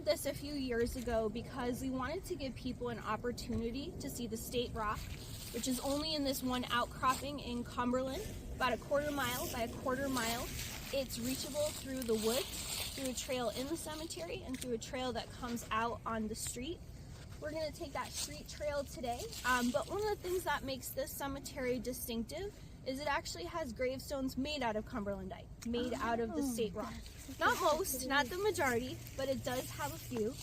This a few years ago because we wanted to give people an opportunity to see the state rock, which is only in this one outcropping in Cumberland, about a quarter mile by a quarter mile. It's reachable through the woods, through a trail in the cemetery, and through a trail that comes out on the street. We're going to take that street trail today, but one of the things that makes this cemetery distinctive is it actually has gravestones made out of Cumberlandite, made out of the state rock. Not most, not the majority, but it does have a few.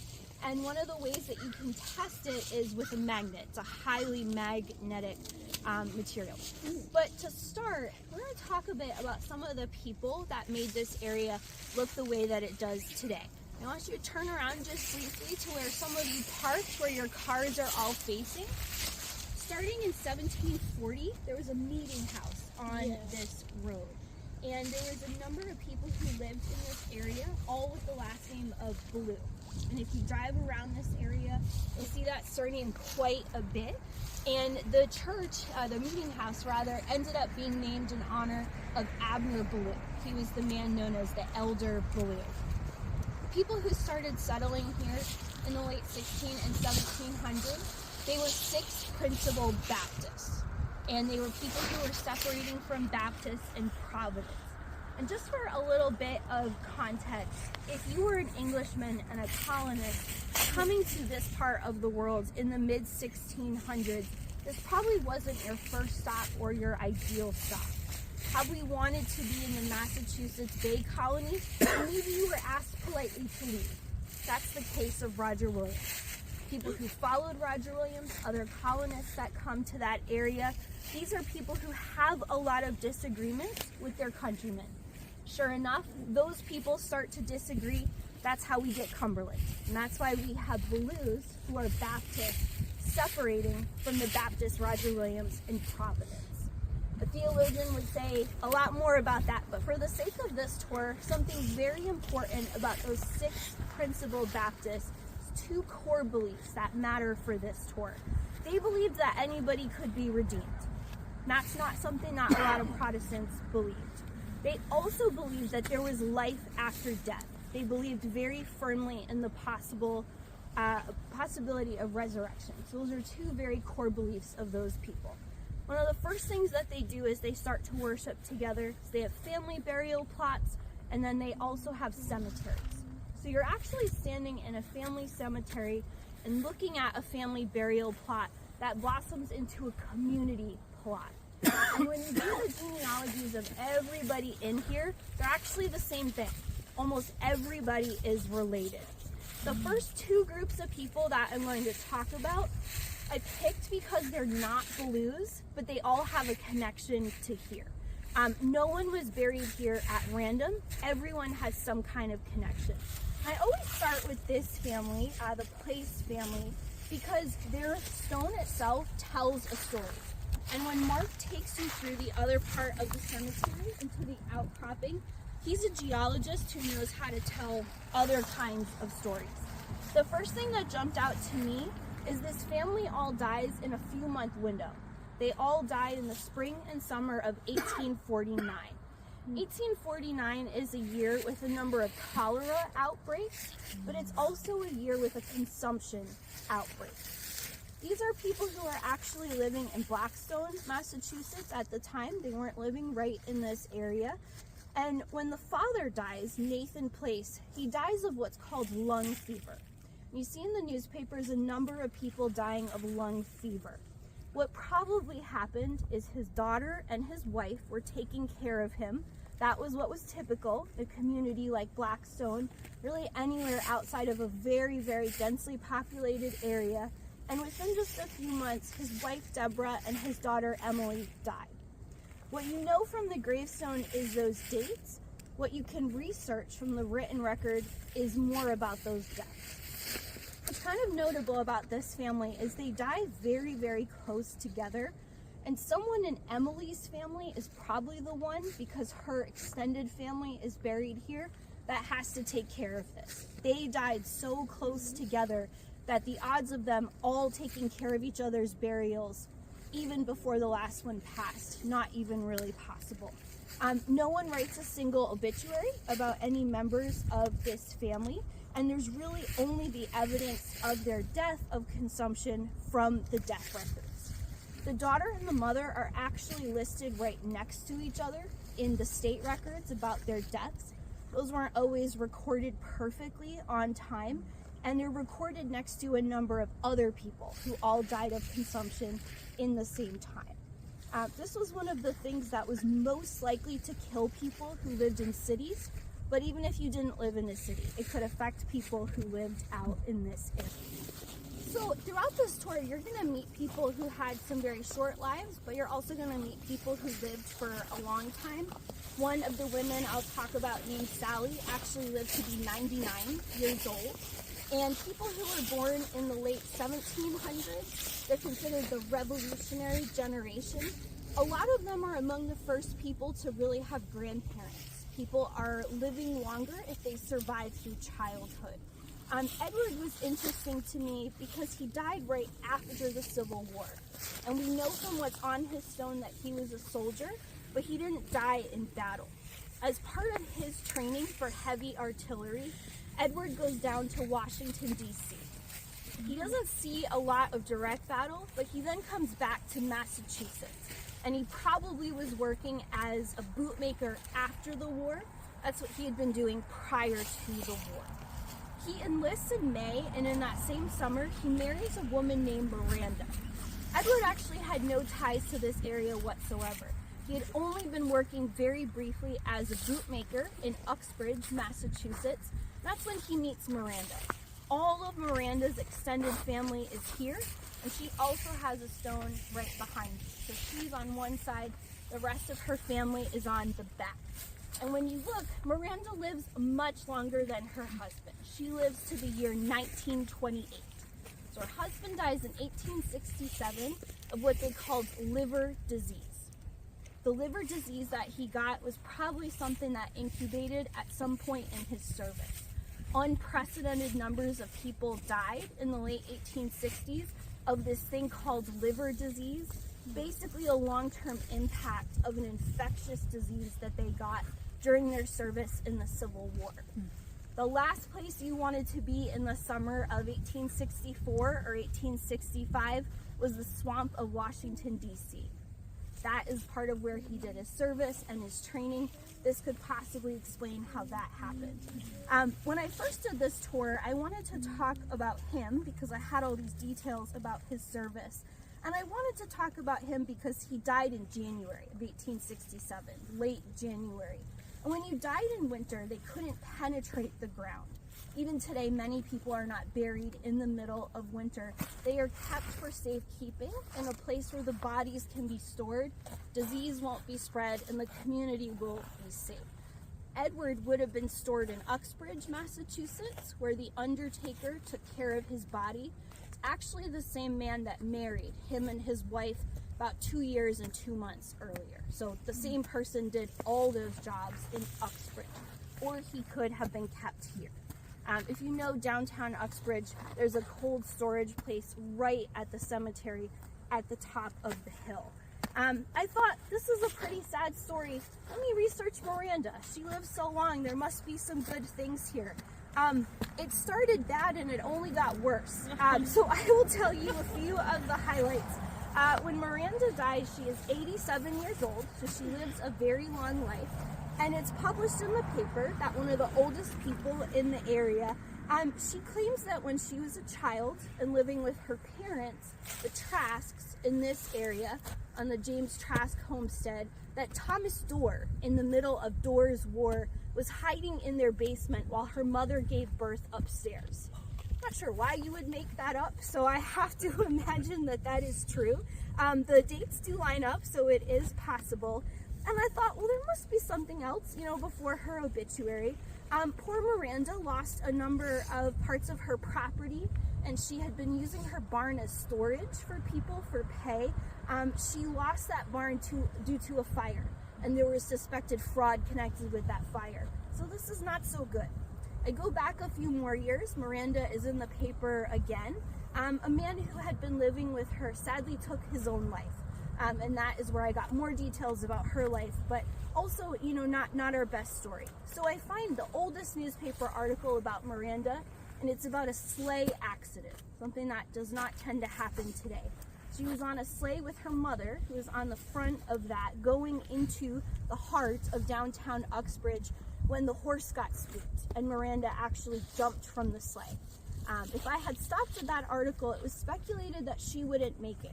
And one of the ways that you can test it is with a magnet. It's a highly magnetic material. But to start, we're going to talk a bit about some of the people that made this area look the way that it does today. I want you to turn around just briefly to where some of you parked, where your cars are all facing. Starting in 1740, there was a meeting house on this road. And there was a number of people who lived in this area, all with the last name of Ballou. And if you drive around this area, you'll see that surname quite a bit. And the church, the meeting house rather, ended up being named in honor of Abner Ballou. He was the man known as the Elder Ballou. People who started settling here in the late 16 and 1700s, they were six principal Baptists, and they were people who were separating from Baptists in Providence. And just for a little bit of context, if you were an Englishman and a colonist coming to this part of the world in the mid-1600s, this probably wasn't your first stop or your ideal stop. Had we wanted to be in the Massachusetts Bay Colony, maybe you were asked politely to leave. That's the case of Roger Williams. People who followed Roger Williams, other colonists that come to that area, these are people who have a lot of disagreements with their countrymen. Sure enough, those people start to disagree. That's how we get Cumberland. And that's why we have Ballous, who are Baptists, separating from the Baptist Roger Williams in Providence. A theologian would say a lot more about that, but for the sake of this tour, something very important about those six principal Baptists, two core beliefs that matter for this tour. They believed that anybody could be redeemed. That's not something that a lot of Protestants believed. They also believed that there was life after death. They believed very firmly in the possibility of resurrection. So those are two very core beliefs of those people. One of the first things that they do is they start to worship together. So they have family burial plots, and then they also have cemeteries. So you're actually standing in a family cemetery and looking at a family burial plot that blossoms into a community plot. And when you do the genealogies of everybody in here, they're actually the same thing. Almost everybody is related. The first two groups of people that I'm going to talk about, I picked because they're not Ballous, but they all have a connection to here. No one was buried here at random. Everyone has some kind of connection. I always start with this family, the Place family, because their stone itself tells a story. And when Mark takes you through the other part of the cemetery into the outcropping, he's a geologist who knows how to tell other kinds of stories. The first thing that jumped out to me is this family all dies in a few-month window. They all died in the spring and summer of 1849. 1849 is a year with a number of cholera outbreaks, but it's also a year with a consumption outbreak. These are people who are actually living in Blackstone, Massachusetts at the time. They weren't living right in this area. And when the father dies, Nathan Place, he dies of what's called lung fever. You see in the newspapers a number of people dying of lung fever. What probably happened is his daughter and his wife were taking care of him. That was what was typical in a community like Blackstone, really anywhere outside of a very, very densely populated area. And within just a few months, his wife Deborah and his daughter Emily died. What you know from the gravestone is those dates. What you can research from the written record is more about those deaths. What's kind of notable about this family is they die very, very close together. And someone in Emily's family is probably the one, because her extended family is buried here, that has to take care of this. They died so close together that the odds of them all taking care of each other's burials, even before the last one passed, not even really possible. No one writes a single obituary about any members of this family. and there's really only the evidence of their death of consumption from the death records. The daughter and the mother are actually listed right next to each other in the state records about their deaths. Those weren't always recorded perfectly on time, and they're recorded next to a number of other people who all died of consumption in the same time. This was one of the things that was most likely to kill people who lived in cities, but even if you didn't live in a city, it could affect people who lived out in this area. So throughout this tour, you're going to meet people who had some very short lives, but you're also going to meet people who lived for a long time. One of the women I'll talk about, named Sally, actually lived to be 99 years old. And people who were born in the late 1700s, they're considered the revolutionary generation. A lot of them are among the first people to really have grandparents. People are living longer if they survive through childhood. Edward was interesting to me because he died right after the Civil War. And we know from what's on his stone that he was a soldier, but he didn't die in battle. As part of his training for heavy artillery, Edward goes down to Washington, D.C. He doesn't see a lot of direct battle, but he then comes back to Massachusetts. And he probably was working as a bootmaker after the war. That's what he had been doing prior to the war. He enlists in May, and in that same summer, he marries a woman named Miranda. Edward actually had no ties to this area whatsoever. He had only been working very briefly as a bootmaker in Uxbridge, Massachusetts. That's when he meets Miranda. All of Miranda's extended family is here, and she also has a stone right behind her. So she's on one side, the rest of her family is on the back. And when you look, Miranda lives much longer than her husband. She lives to the year 1928. So her husband dies in 1867 of what they called liver disease. The liver disease that he got was probably something that incubated at some point in his service. Unprecedented numbers of people died in the late 1860s of this thing called liver disease, basically a long-term impact of an infectious disease that they got during their service in the Civil War. The last place you wanted to be in the summer of 1864 or 1865 was the swamp of Washington, D.C. That is part of where he did his service and his training. This could possibly explain how that happened. When I first did this tour, I wanted to talk about him because I had all these details about his service. And I wanted to talk about him because he died in January of 1867, late January. And when you died in winter, they couldn't penetrate the ground. Even today, many people are not buried in the middle of winter. They are kept for safekeeping in a place where the bodies can be stored, disease won't be spread, and the community will be safe. Edward would have been stored in Uxbridge, Massachusetts, where the undertaker took care of his body. It's actually the same man that married him and his wife about 2 years and 2 months earlier. So the same person did all those jobs in Uxbridge, or he could have been kept here. If you know downtown Uxbridge, there's a cold storage place right at the cemetery at the top of the hill. I thought, this is a pretty sad story. Let me research Miranda. She lived so long, there must be some good things here. It started bad and it only got worse. So I will tell you a few of the highlights. When Miranda dies, she is 87 years old, so she lives a very long life. And it's published in the paper that one of the oldest people in the area, she claims that when she was a child and living with her parents, the Trasks in this area, on the James Trask homestead, that Thomas Dorr, in the middle of Dores War, was hiding in their basement while her mother gave birth upstairs. Not sure why you would make that up, so I have to imagine that that is true. The dates do line up, so it is possible. And I thought, well, there must be something else, before her obituary. Poor Miranda lost a number of parts of her property, and she had been using her barn as storage for people for pay. She lost that barn due to a fire, and there was suspected fraud connected with that fire. So this is not so good. I go back a few more years. Miranda is in the paper again. A man who had been living with her sadly took his own life. and that is where I got more details about her life, but also, you know, not our best story. So I find the oldest newspaper article about Miranda, and it's about a sleigh accident, something that does not tend to happen today. She was on a sleigh with her mother, who was on the front of that, going into the heart of downtown Uxbridge when the horse got spooked, and Miranda actually jumped from the sleigh. If I had stopped at that article, it was speculated that she wouldn't make it.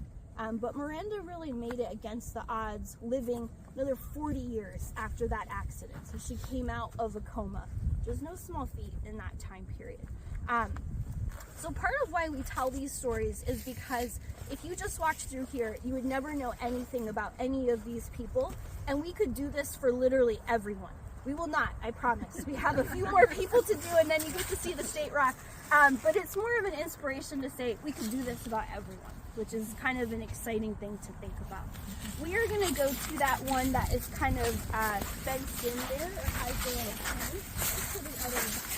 But Miranda really made it against the odds, living another 40 years after that accident. So she came out of a coma, which was no small feat in that time period. So part of why we tell these stories is because if you just walked through here, you would never know anything about any of these people, and we could do this for literally everyone. We will not, I promise. We have a few more people to do, and then you get to see the State Rock. But it's more of an inspiration to say we could do this about everyone, which is kind of an exciting thing to think about. We are going to go to that one that is kind of fenced in there, or has the little fence. Let's go to the other one.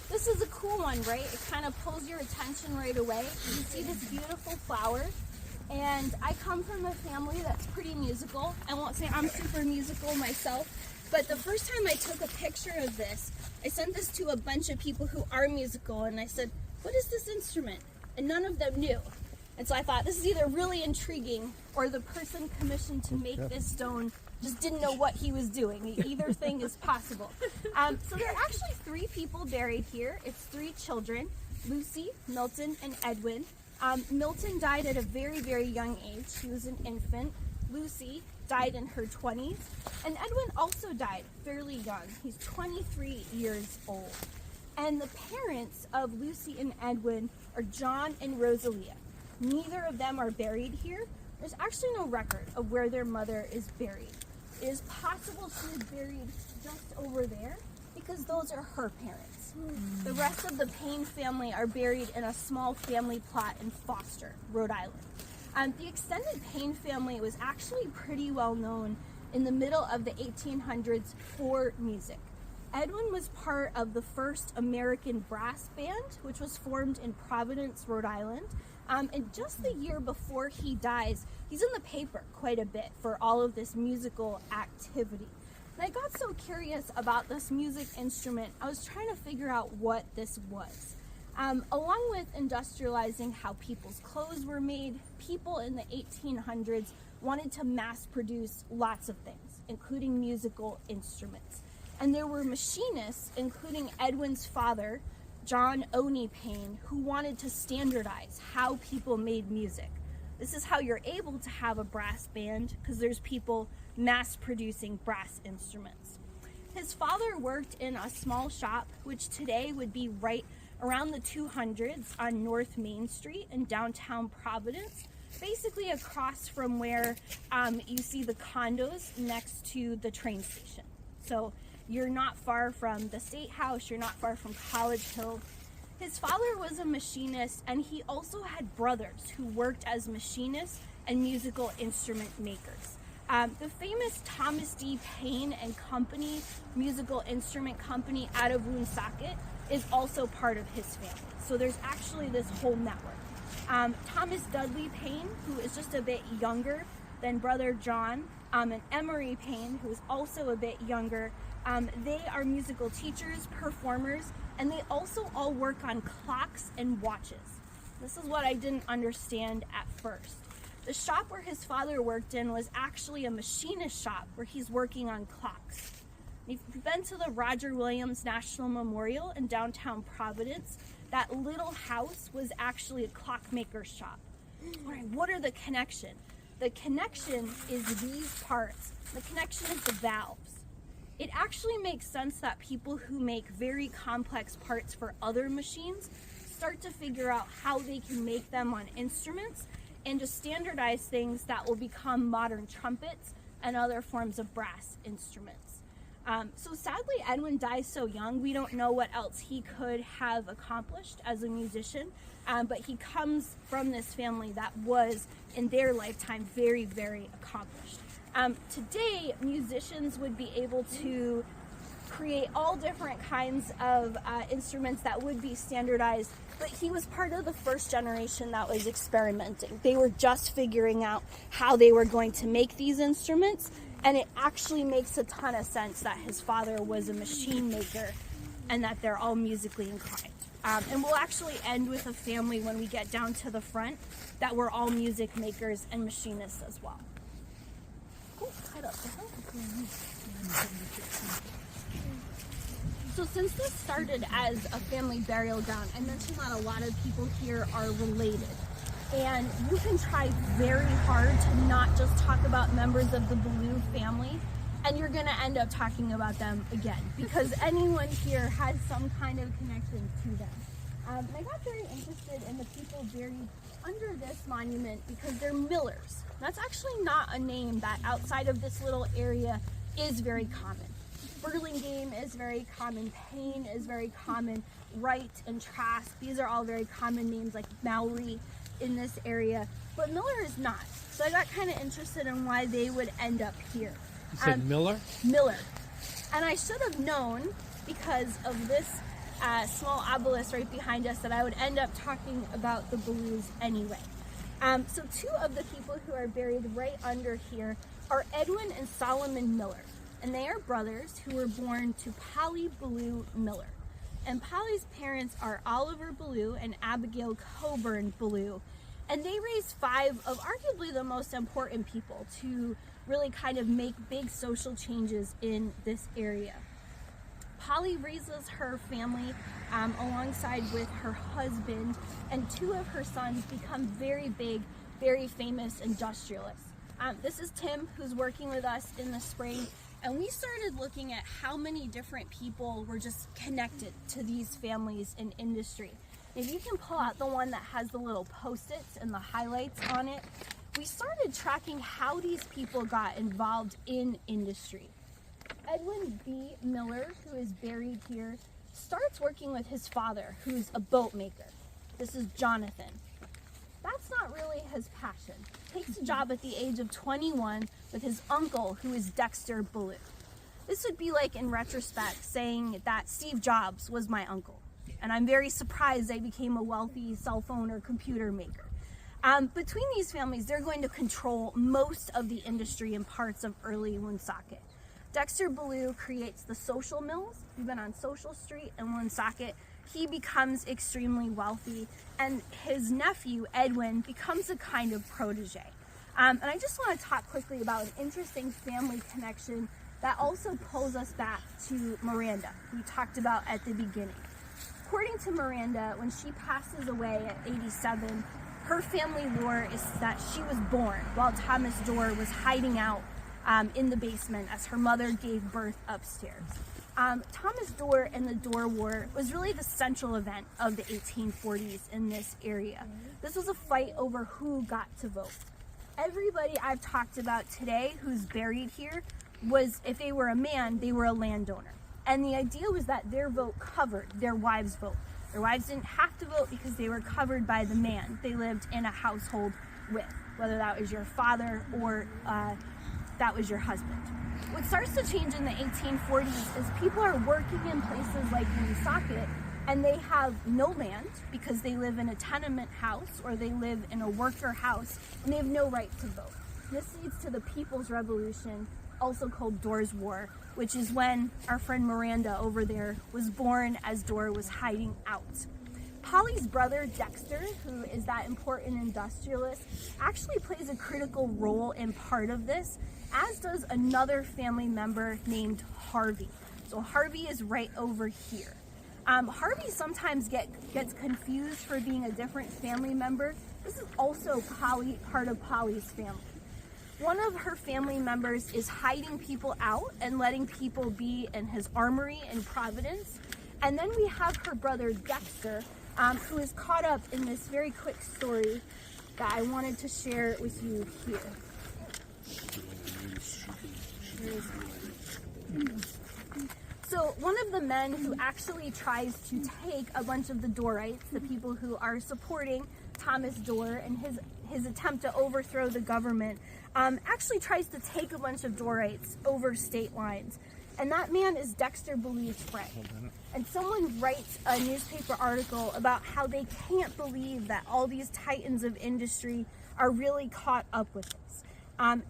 This is a cool one, right? It kind of pulls your attention right away. You see this beautiful flower. And I come from a family that's pretty musical. I won't say I'm super musical myself, but the first time I took a picture of this, I sent this to a bunch of people who are musical, and I said, what is this instrument? And none of them knew. And so I thought, this is either really intriguing, or the person commissioned to make this stone just didn't know what he was doing. Either thing is possible. So there are actually 3 people buried here. It's 3 children, Lucy, Milton, and Edwin. Milton died at a very, very young age. She was an infant. Lucy died in her 20s. And Edwin also died fairly young. He's 23 years old. And the parents of Lucy and Edwin are John and Rosalia. Neither of them are buried here. There's actually no record of where their mother is buried. It is possible she is buried just over there, because those are her parents. The rest of the Payne family are buried in a small family plot in Foster, Rhode Island. The extended Payne family was actually pretty well known in the middle of the 1800s for music. Edwin was part of the first American brass band, which was formed in Providence, Rhode Island. And just the year before he dies, he's in the paper quite a bit for all of this musical activity. And I got so curious about this music instrument, I was trying to figure out what this was. Along with industrializing how people's clothes were made, people in the 1800s wanted to mass produce lots of things, including musical instruments. And there were machinists, including Edwin's father, John Oney Payne, who wanted to standardize how people made music. This is how you're able to have a brass band, because there's people mass producing brass instruments. His father worked in a small shop, which today would be right around the 200s on North Main Street in downtown Providence, basically across from where you see the condos next to the train station. So you're not far from the State House, you're not far from College Hill. His father was a machinist, and he also had brothers who worked as machinists and musical instrument makers. The famous Thomas D. Payne and Company musical instrument company out of Woonsocket is also part of his family. So there's actually this whole network. Thomas Dudley Payne, who is just a bit younger than brother John, and Emery Payne, who is also a bit younger, they are musical teachers, performers, and they also all work on clocks and watches. This is what I didn't understand at first. The shop where his father worked in was actually a machinist shop where he's working on clocks. If you've been to the Roger Williams National Memorial in downtown Providence, that little house was actually a clockmaker's shop. All right, what are the connection? The connection is these parts. The connection is the valves. It actually makes sense that people who make very complex parts for other machines start to figure out how they can make them on instruments and to standardize things that will become modern trumpets and other forms of brass instruments. So sadly, Edwin dies so young, we don't know what else he could have accomplished as a musician, but he comes from this family that was, in their lifetime, very, very accomplished. Today, musicians would be able to create all different kinds of instruments that would be standardized, but he was part of the first generation that was experimenting. They were just figuring out how they were going to make these instruments, and it actually makes a ton of sense that his father was a machine maker and that they're all musically inclined. And we'll actually end with a family when we get down to the front that were all music makers and machinists as well. Cool. Head up the hill. So since this started as a family burial ground, I mentioned that a lot of people here are related. And you can try very hard to not just talk about members of the Ballou family, and you're going to end up talking about them again, because anyone here has some kind of connection to them. And I got very interested in the people buried under this monument because they're millers. That's actually not a name that outside of this little area is very common. Burlingame is very common, Payne is very common, Wright and Trask, these are all very common names, like Mowry in this area, but Miller is not. So I got kind of interested in why they would end up here. You said Miller? Miller. And I should have known, because of this small obelisk right behind us, that I would end up talking about the Ballous anyway. So two of the people who are buried right under here are Edwin and Solomon Miller. And they are brothers who were born to Polly Ballou Miller. And Polly's parents are Oliver Ballou and Abigail Coburn Ballou. And they raised 5 of arguably the most important people to really kind of make big social changes in this area. Polly raises her family alongside with her husband, and 2 of her sons become very big, very famous industrialists. This is Tim, who's working with us in the spring, and we started looking at how many different people were just connected to these families in industry. If you can pull out the one that has the little post-its and the highlights on it, we started tracking how these people got involved in industry. Edwin B. Miller, who is buried here, starts working with his father, who's a boat maker. This is Jonathan. That's not really his passion. Takes a job at the age of 21 with his uncle, who is Dexter Ballou. This would be like, in retrospect, saying that Steve Jobs was my uncle. And I'm very surprised I became a wealthy cell phone or computer maker. Between these families, they're going to control most of the industry in parts of early Woonsocket. Dexter Ballou creates the social mills. We've been on Social Street in Woonsocket. He becomes extremely wealthy, and his nephew, Edwin, becomes a kind of protege. And I just want to talk quickly about an interesting family connection that also pulls us back to Miranda, we talked about at the beginning. According to Miranda, when she passes away at 87, her family lore is that she was born while Thomas Dorr was hiding out in the basement as her mother gave birth upstairs. Thomas Dorr and the Dorr War was really the central event of the 1840s in this area. This was a fight over who got to vote. Everybody I've talked about today who's buried here was, if they were a man, they were a landowner. And the idea was that their vote covered their wives' vote. Their wives didn't have to vote because they were covered by the man they lived in a household with, whether that was your father or that was your husband. What starts to change in the 1840s is people are working in places like Woonsocket, and they have no land because they live in a tenement house or they live in a worker house, and they have no right to vote. This leads to the People's Revolution, also called Dores War, which is when our friend Miranda over there was born as Dorr was hiding out. Polly's brother, Dexter, who is that important industrialist, actually plays a critical role in part of this, as does another family member named Harvey. So Harvey is right over here. Harvey sometimes gets confused for being a different family member. This is also part of Polly's family. One of her family members is hiding people out and letting people be in his armory in Providence. And then we have her brother Dexter, who is caught up in this very quick story that I wanted to share with you here. So one of the men who actually tries to take a bunch of the Dorrites, the people who are supporting Thomas Dorr and his attempt to overthrow the government, actually tries to take a bunch of Dorrites over state lines. And that man is Dexter Ballou's friend. And someone writes a newspaper article about how they can't believe that all these titans of industry are really caught up with this.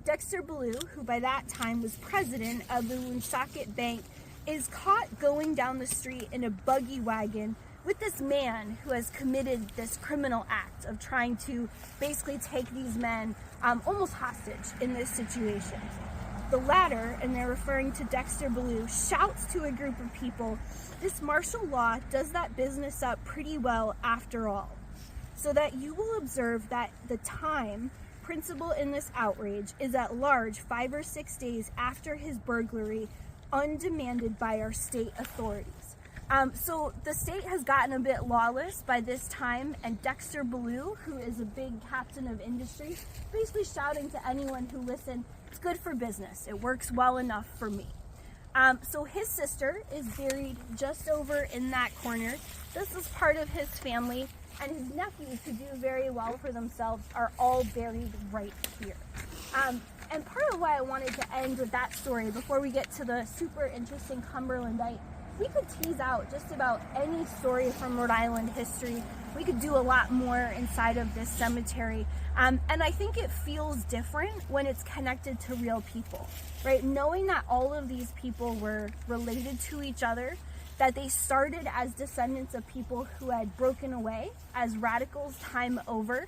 Dexter Ballou, who by that time was president of the Woonsocket Bank, is caught going down the street in a buggy wagon with this man who has committed this criminal act of trying to basically take these men almost hostage in this situation. The latter, and they're referring to Dexter Ballou, shouts to a group of people, "This martial law does that business up pretty well after all." So that you will observe that the time principal in this outrage is at large 5 or 6 days after his burglary, undemanded by our state authorities. So the state has gotten a bit lawless by this time, and Dexter Ballou, who is a big captain of industry, basically shouting to anyone who listens, "It's good for business. It works well enough for me." So his sister is buried just over in that corner. This is part of his family, and his nephews, who do very well for themselves, are all buried right here. And part of why I wanted to end with that story before we get to the super interesting Cumberlandite, we could tease out just about any story from Rhode Island history. We could do a lot more inside of this cemetery. And I think it feels different when it's connected to real people, right? Knowing that all of these people were related to each other, that they started as descendants of people who had broken away as radicals time over.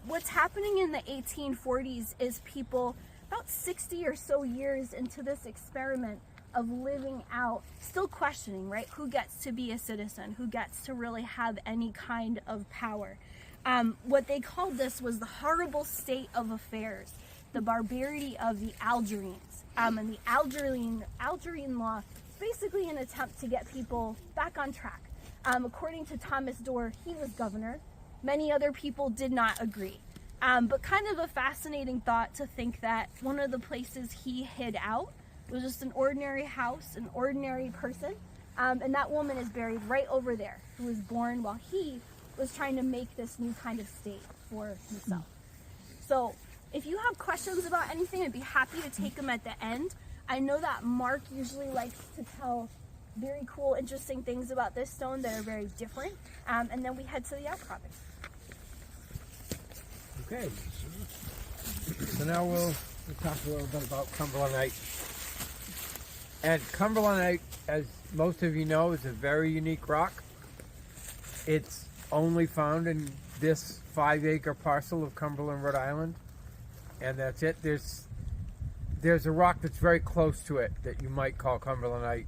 What's happening in the 1840s is people about 60 or so years into this experiment of living out, still questioning, right? Who gets to be a citizen? Who gets to really have any kind of power? What they called this was the horrible state of affairs, the barbarity of the Algerines. And the Algerine law, basically an attempt to get people back on track. According to Thomas Dorr, he was governor. Many other people did not agree. But kind of a fascinating thought to think that one of the places he hid out was just an ordinary house, an ordinary person. And that woman is buried right over there, who was born while he was trying to make this new kind of state for himself. So if you have questions about anything, I'd be happy to take them at the end. I know that Mark usually likes to tell very cool, interesting things about this stone that are very different. And then we head to the outcropping. Okay. So now we'll talk a little bit about Cumberlandite. And Cumberlandite, as most of you know, is a very unique rock. It's only found in this 5-acre parcel of Cumberland, Rhode Island. And that's it. There's a rock that's very close to it that you might call Cumberlandite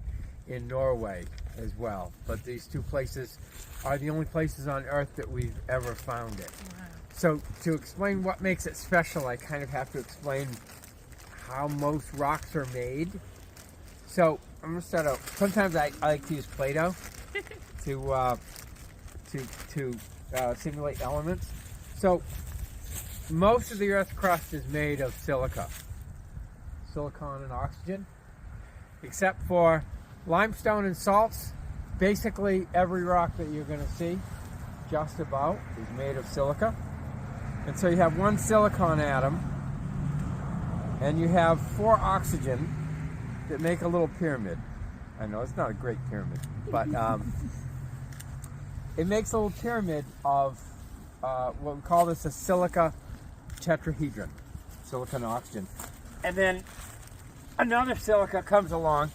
in Norway as well. But these two places are the only places on Earth that we've ever found it. Wow. So to explain what makes it special, I kind of have to explain how most rocks are made. So I'm going to start out. Sometimes I like to use Play-Doh to simulate elements. So most of the Earth's crust is made of silica. Silicon and oxygen, except for limestone and salts. Basically every rock that you're going to see just about is made of silica. And so you have one silicon atom and you have 4 oxygen that make a little pyramid. I know it's not a great pyramid, but it makes a little pyramid of what we call this a silica tetrahedron, silicon and oxygen. And then another silica comes along,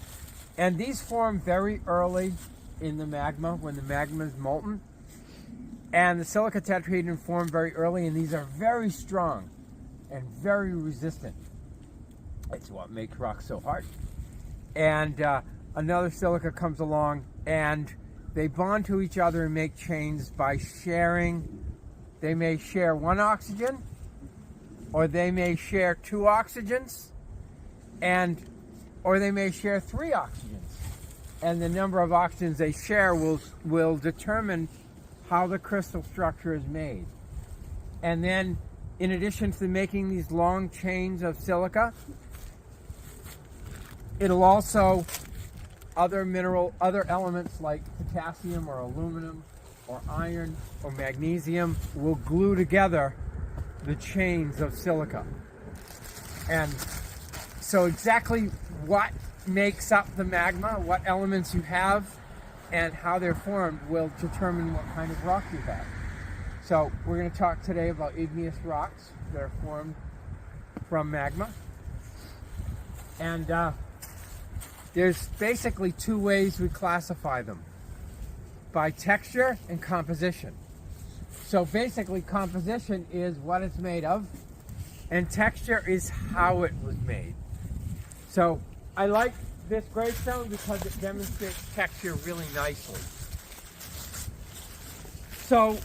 and these form very early in the magma, when the magma is molten. And the silica tetrahedron form very early, and these are very strong and very resistant. It's what makes rocks so hard. And another silica comes along, and they bond to each other and make chains by sharing. They may share 1 oxygen, or they may share 2 oxygens, or they may share 3 oxygens. And the number of oxygens they share will determine how the crystal structure is made. And then, in addition to making these long chains of silica, it'll also, other elements like potassium or aluminum or iron or magnesium will glue together the chains of silica. And so exactly what makes up the magma, what elements you have, and how they're formed will determine what kind of rock you have. So we're going to talk today about igneous rocks that are formed from magma. And there's basically two ways we classify them: by texture and composition. So basically composition is what it's made of, and texture is how it was made. So I like this gravestone because it demonstrates texture really nicely. So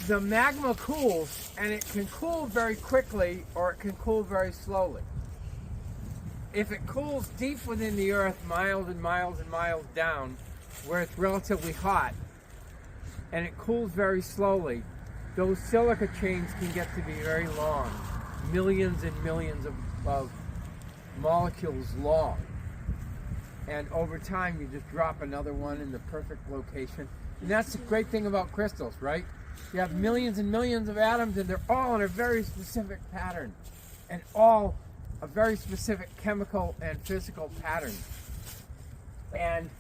the magma cools, and it can cool very quickly or it can cool very slowly. If it cools deep within the earth, miles and miles and miles down, where it's relatively hot, and it cools very slowly, those silica chains can get to be very long, millions and millions of molecules long. And over time, you just drop another one in the perfect location. And that's the great thing about crystals, right? You have millions and millions of atoms, and they're all in a very specific pattern, and all a very specific chemical and physical pattern. And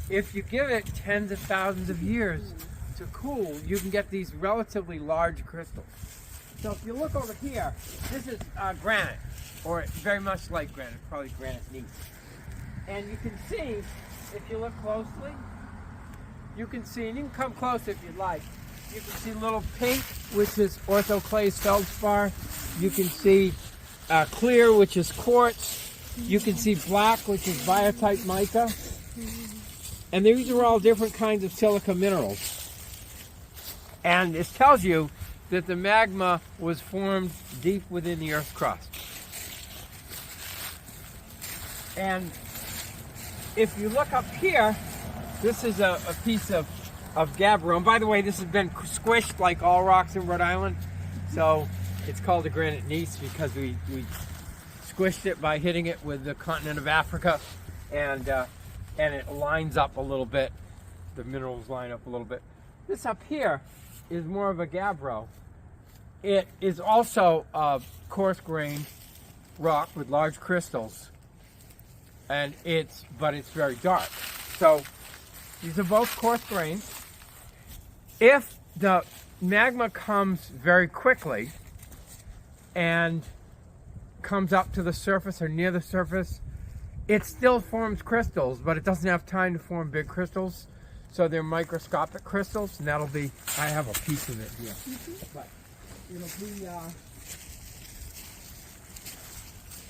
if you give it tens of thousands of years to cool, you can get these relatively large crystals. So if you look over here, this is granite, or very much like granite, probably granite gneiss. And you can see, if you look closely, you can see, and you can come close if you'd like, you can see little pink, which is orthoclase feldspar. You can see clear, which is quartz. You can see black, which is biotite mica. And these are all different kinds of silica minerals. And it tells you that the magma was formed deep within the Earth's crust. And if you look up here, this is a piece of gabbro. And by the way, this has been squished like all rocks in Rhode Island. So it's called a granite gneiss because we squished it by hitting it with the continent of Africa. And it lines up a little bit. The minerals line up a little bit. This up here is more of a gabbro. It is also a coarse-grained rock with large crystals. But it's very dark. So these are both coarse grains. If the magma comes very quickly and comes up to the surface or near the surface, it still forms crystals, but it doesn't have time to form big crystals. So they're microscopic crystals, and that'll be, I have a piece of it here. But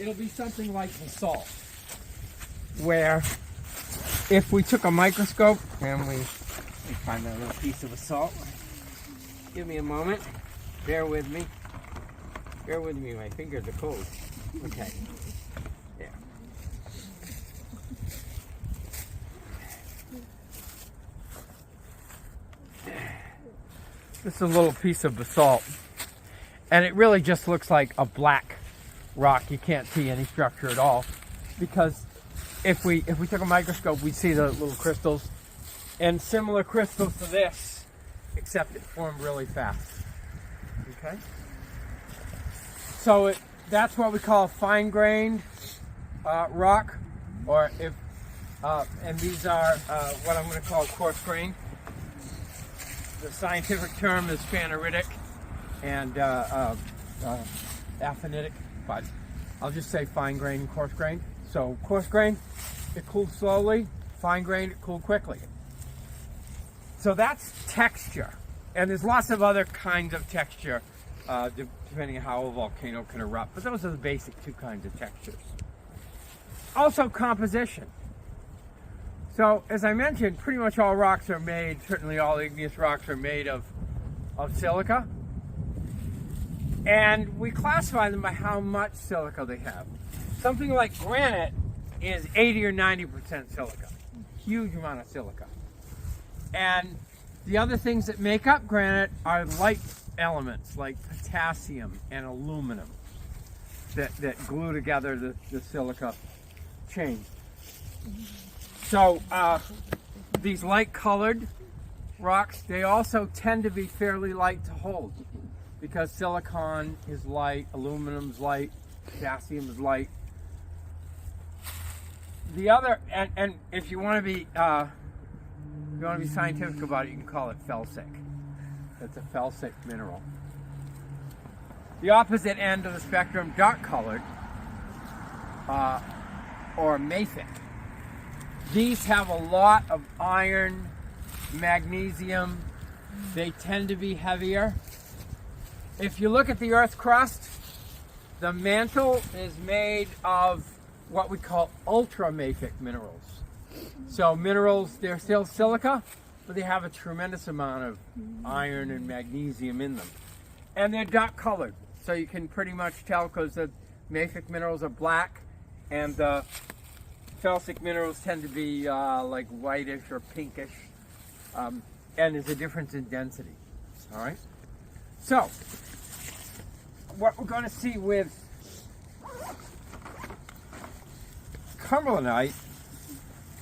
it'll be something like basalt, where if we took a microscope and we find that little piece of basalt. Give me a moment. Bear with me. Bear with me. My fingers are cold. Okay. There. This is a little piece of basalt. And it really just looks like a black rock. You can't see any structure at all. Because if we took a microscope, we'd see the little crystals. And similar crystals to this, except it formed really fast. Okay? So that's what we call fine-grained rock, or and these are what I'm going to call coarse-grained. The scientific term is phaneritic and aphanitic, but I'll just say fine-grained and coarse-grained. So coarse-grained, it cools slowly. Fine-grained, it cooled quickly. So that's texture, and there's lots of other kinds of texture depending on how a volcano can erupt, but those are the basic two kinds of textures. Also composition. So as I mentioned, pretty much all rocks are made, certainly all igneous rocks are made of silica, and we classify them by how much silica they have. Something like granite is 80 or 90% silica, huge amount of silica. And the other things that make up granite are light elements like potassium and aluminum that glue together the silica chain. So these light-colored rocks, they also tend to be fairly light to hold because silicon is light, aluminum is light, potassium is light. the other, and if you want to be scientific about it, you can call it felsic. It's a felsic mineral. The opposite end of the spectrum, dark colored, or mafic. These have a lot of iron, magnesium. They tend to be heavier. If you look at the Earth's crust, the mantle is made of what we call ultramafic minerals. So minerals, they're still silica, but they have a tremendous amount of iron and magnesium in them. And they're dark colored, so you can pretty much tell because the mafic minerals are black and the felsic minerals tend to be like whitish or pinkish, and there's a difference in density. All right. So what we're going to see with Cumberlandite,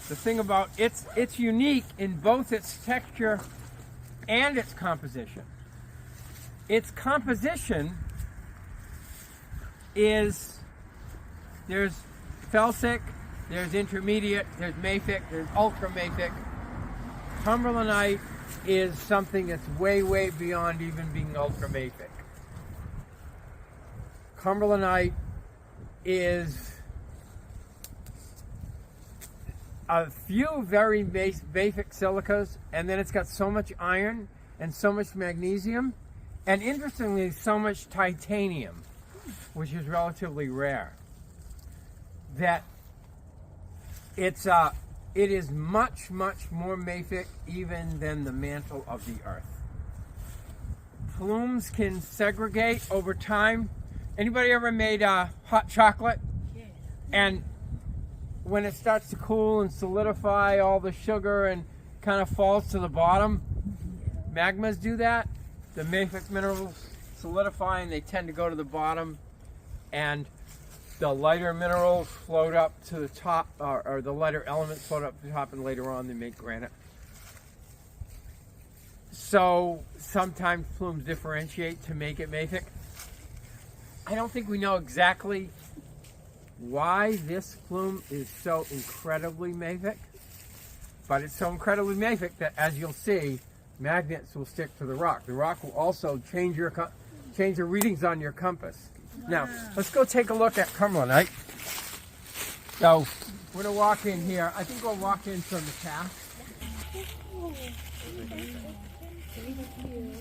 the thing about it's unique in both its texture and its composition. Its composition is, there's felsic, there's intermediate, there's mafic, there's ultramafic. Cumberlandite is something that's way, way beyond even being ultramafic. Cumberlandite is a few very basic silicas, and then it's got so much iron and so much magnesium, and interestingly, so much titanium, which is relatively rare, that it is much, much more mafic even than the mantle of the Earth. Plumes can segregate over time. Anybody ever made hot chocolate? Yeah. And when it starts to cool and solidify, all the sugar and kind of falls to the bottom, magmas do that. The mafic minerals solidify and they tend to go to the bottom, and the lighter minerals float up to the top, or the lighter elements float up to the top, and later on they make granite. So sometimes plumes differentiate to make it mafic. I don't think we know exactly why this plume is so incredibly mafic, but it's so incredibly mafic that, as you'll see, magnets will stick to the rock. The rock will also change the readings on your compass. Wow. Now, let's go take a look at Cumberlandite. So, we're going to walk in here. I think we'll walk in from the path.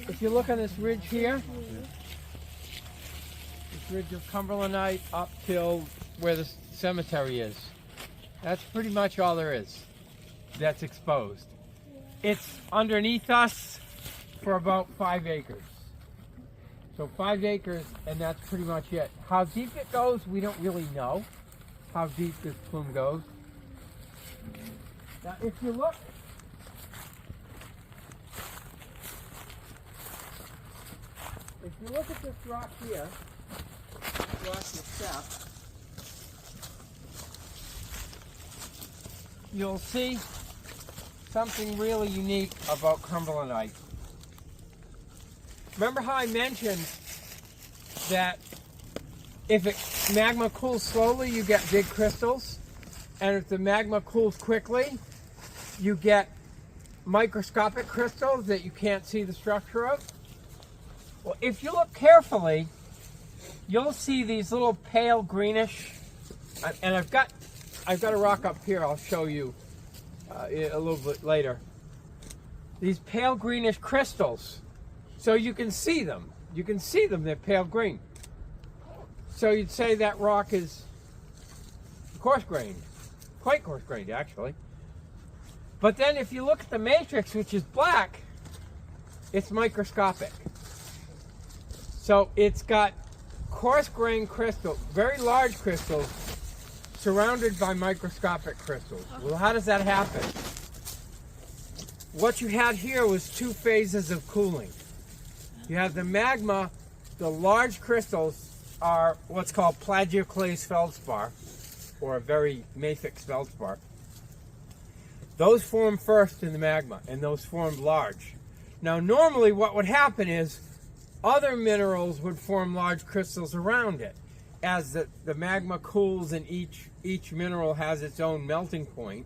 If you look on this ridge here, this ridge of Cumberlandite up till where the cemetery is, that's pretty much all there is that's exposed. It's underneath us for about 5 acres. So 5 acres, and that's pretty much it. How deep it goes, we don't really know how deep this plume goes. Now, if you look, at this rock here, rock itself, you'll see something really unique about Cumberlandite. Remember how I mentioned that if magma cools slowly, you get big crystals, and if the magma cools quickly, you get microscopic crystals that you can't see the structure of? Well, if you look carefully, you'll see these little pale greenish, and I've got a rock up here I'll show you a little bit later. These pale greenish crystals. So you can see them. You can see them, they're pale green. So you'd say that rock is coarse-grained. Quite coarse-grained, actually. But then if you look at the matrix, which is black, it's microscopic. So it's got coarse-grained crystals, very large crystals, surrounded by microscopic crystals. Well, how does that happen? What you had here was 2 phases of cooling. You have the magma, the large crystals are what's called plagioclase feldspar, or a very mafic feldspar. Those form first in the magma, and those formed large. Now, normally what would happen is other minerals would form large crystals around it. as the magma cools and each mineral has its own melting point.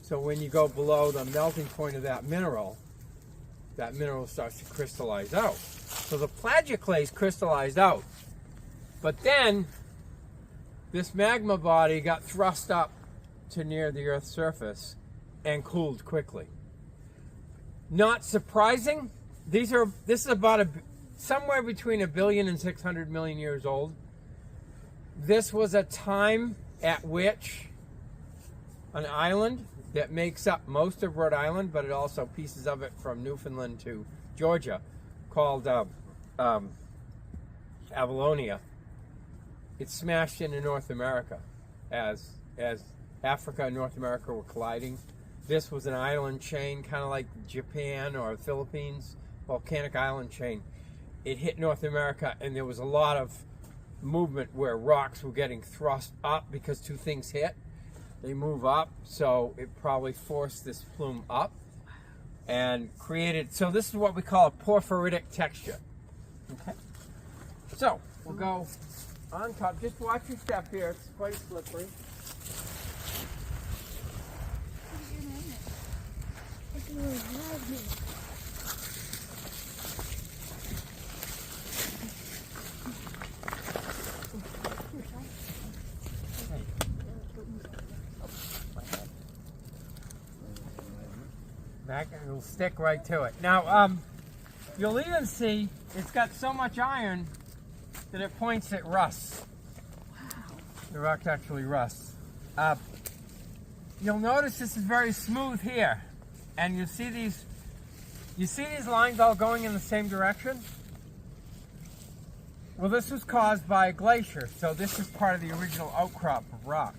So when you go below the melting point of that mineral starts to crystallize out. So the plagioclase crystallized out. But then this magma body got thrust up to near the Earth's surface and cooled quickly. Not surprising. This is about somewhere between 1 billion and 600 million years old. This was a time at which an island that makes up most of Rhode Island, but it also pieces of it from Newfoundland to Georgia, called Avalonia. It smashed into North America as Africa and North America were colliding. This was an island chain, kind of like Japan or the Philippines, volcanic island chain. It hit North America, and there was a lot of movement where rocks were getting thrust up because two things hit. They move up, so it probably forced this plume up and created, so this is what we call a porphyritic texture. Okay? So, we'll go on top. Just watch your step here, it's quite slippery. It'll stick right to it. Now, you'll even see it's got so much iron that it points at rust. Wow. The rock actually rusts. You'll notice this is very smooth here, and you see these lines all going in the same direction? Well, this was caused by a glacier, so this is part of the original outcrop of rock.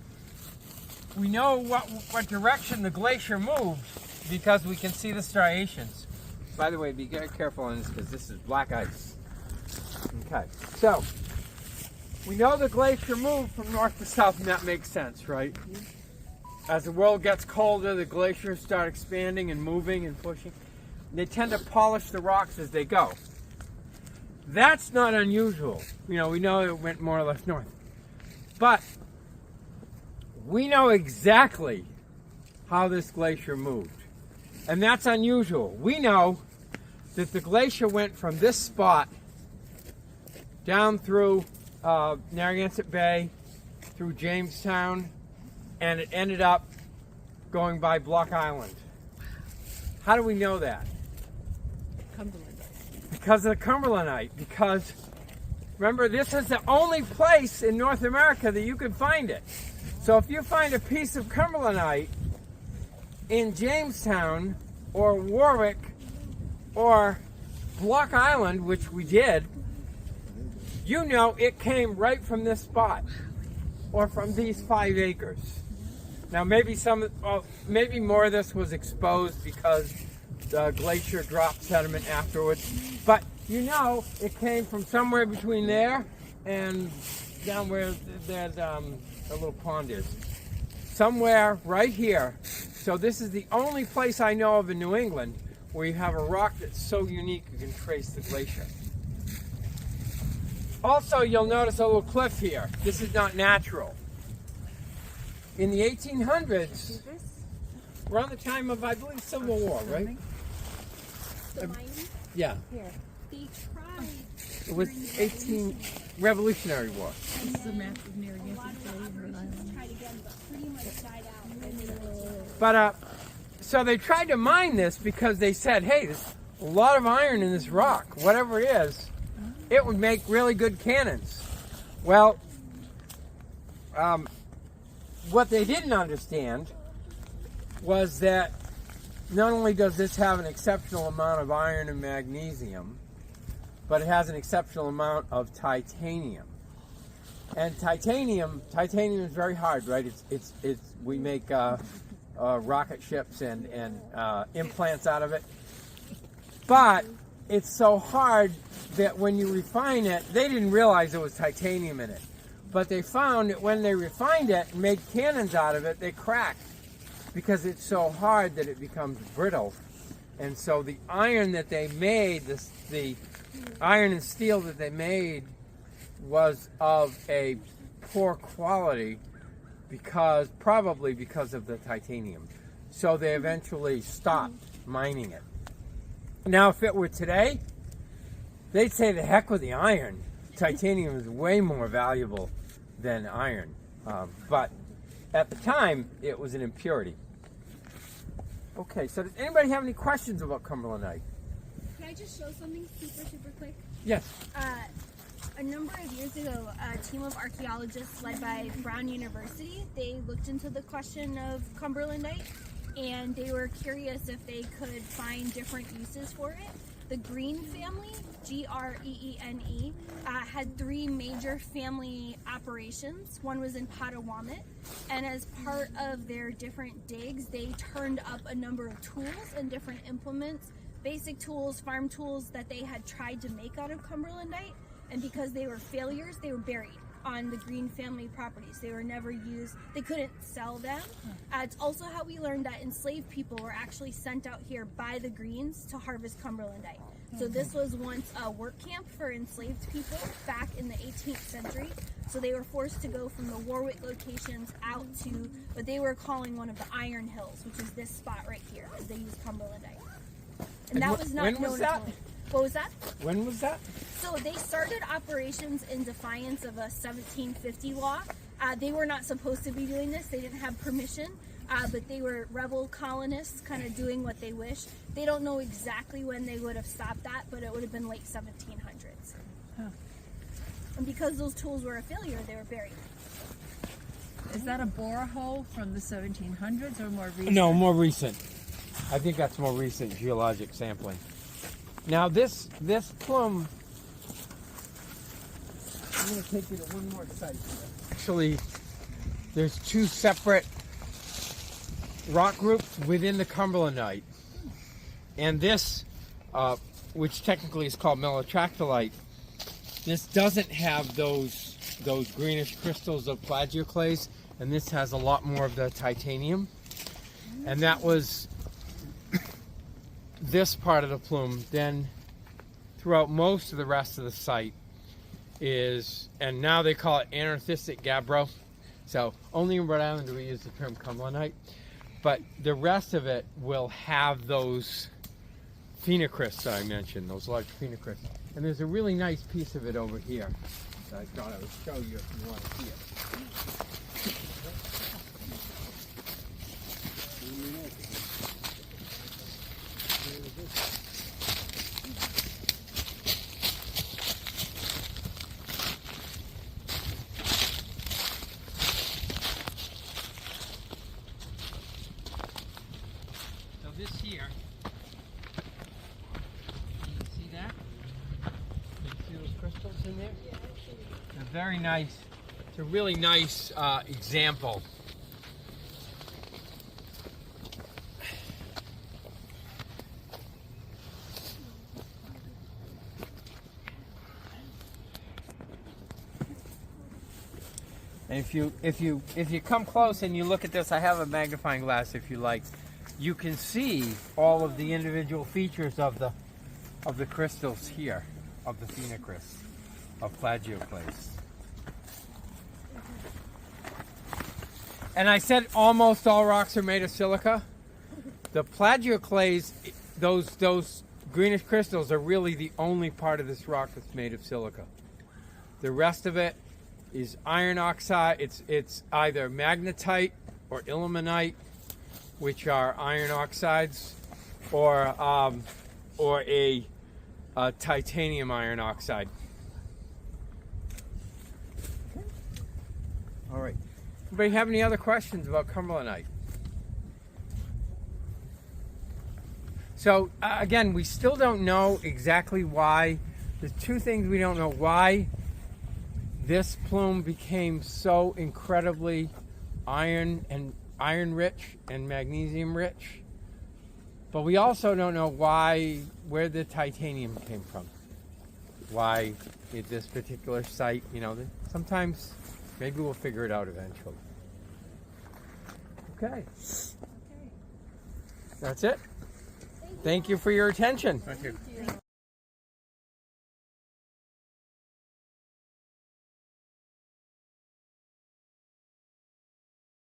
We know what direction the glacier moved because we can see the striations. By the way, be very careful on this because this is black ice. Okay, so we know the glacier moved from north to south, and that makes sense, right? As the world gets colder, the glaciers start expanding and moving and pushing. They tend to polish the rocks as they go. That's not unusual. You know, we know it went more or less north. But we know exactly how this glacier moved. And that's unusual. We know that the glacier went from this spot down through Narragansett Bay, through Jamestown, and it ended up going by Block Island. How do we know that? Cumberlandite. Because of the Cumberlandite. Because, remember, this is the only place in North America that you can find it. So if you find a piece of Cumberlandite in Jamestown or Warwick or Block Island, which we did, you know it came right from this spot or from these 5 acres. Now maybe maybe more of this was exposed because the glacier dropped sediment afterwards, but you know it came from somewhere between there and down where that the little pond is. Somewhere right here. So this is the only place I know of in New England where you have a rock that's so unique you can trace the glacier. Also, you'll notice a little cliff here. This is not natural. In the 1800s, around the time of, I believe, Civil War, right? Yeah. Here. They tried. It was Revolutionary War. This is a map of Narragansett Bay in Rhode Island. Tried again, but pretty much died out. But so they tried to mine this because they said, hey, there's a lot of iron in this rock. Whatever it is, it would make really good cannons. Well, what they didn't understand was that not only does this have an exceptional amount of iron and magnesium, but it has an exceptional amount of titanium. And titanium is very hard, right? We make rocket ships and implants out of it. But it's so hard that when you refine it, they didn't realize there was titanium in it. But they found that when they refined it and made cannons out of it, they cracked because it's so hard that it becomes brittle. And so the iron that they made, the iron and steel that they made was of a poor quality probably because of the titanium. So they eventually stopped mining it. Now, if it were today, they'd say the heck with the iron. Titanium is way more valuable than iron. But at the time, it was an impurity. Okay, so does anybody have any questions about Cumberlandite? Can I just show something super quick? Yes. A number of years ago, a team of archaeologists led by Brown University, they looked into the question of Cumberlandite, and they were curious if they could find different uses for it. The Green family, Greene, had 3 major family operations. One was in Potawatomi, and as part of their different digs, they turned up a number of tools and different implements, basic tools, farm tools that they had tried to make out of Cumberlandite, and because they were failures, they were buried on the Green family properties. They were never used. They couldn't sell them. It's also how we learned that enslaved people were actually sent out here by the Greens to harvest Cumberlandite. So this was once a work camp for enslaved people back in the 18th century. So they were forced to go from the Warwick locations out to what they were calling one of the Iron Hills, which is this spot right here, because they used Cumberlandite. And that was not when known was that? until... What was that? When was that? So they started operations in defiance of a 1750 law. They were not supposed to be doing this. They didn't have permission, but they were rebel colonists kind of doing what they wished. They don't know exactly when they would have stopped that, but it would have been late 1700s. Huh. And because those tools were a failure, they were buried. Is that a borehole from the 1700s or more recent? No, more recent. I think that's more recent geologic sampling. Now this plume, I'm going to take you to one more site. Actually, there's 2 separate rock groups within the Cumberlandite. And this, which technically is called melotractylite, this doesn't have those greenish crystals of plagioclase, and this has a lot more of the titanium. And that was this part of the plume. Then throughout most of the rest of the site is, and now they call it anarthistic gabbro. So only in Rhode Island do we use the term Cumberlandite. But the rest of it will have those phenocrysts that I mentioned, those large phenocrysts. And there's a really nice piece of it over here that I thought I would show you if you want to see it. So this here, can you see that? Can you see those crystals in there? Yeah, it's a very nice, it's a really nice example. And if you come close and you look at this, I have a magnifying glass if you like, you can see all of the individual features of the crystals here, of the phenocrysts, of plagioclase. And I said almost all rocks are made of silica. The plagioclase, those greenish crystals are really the only part of this rock that's made of silica. The rest of it is iron oxide. It's either magnetite or ilmenite, which are iron oxides, or a titanium iron oxide. Okay. All right. Anybody have any other questions about Cumberlandite? So again, we still don't know exactly why. There's 2 things we don't know why this plume became so incredibly iron rich and magnesium rich, but we also don't know where the titanium came from. Why at this particular site, sometimes maybe we'll figure it out eventually. Okay. That's it. Thank you for your attention. Thank you.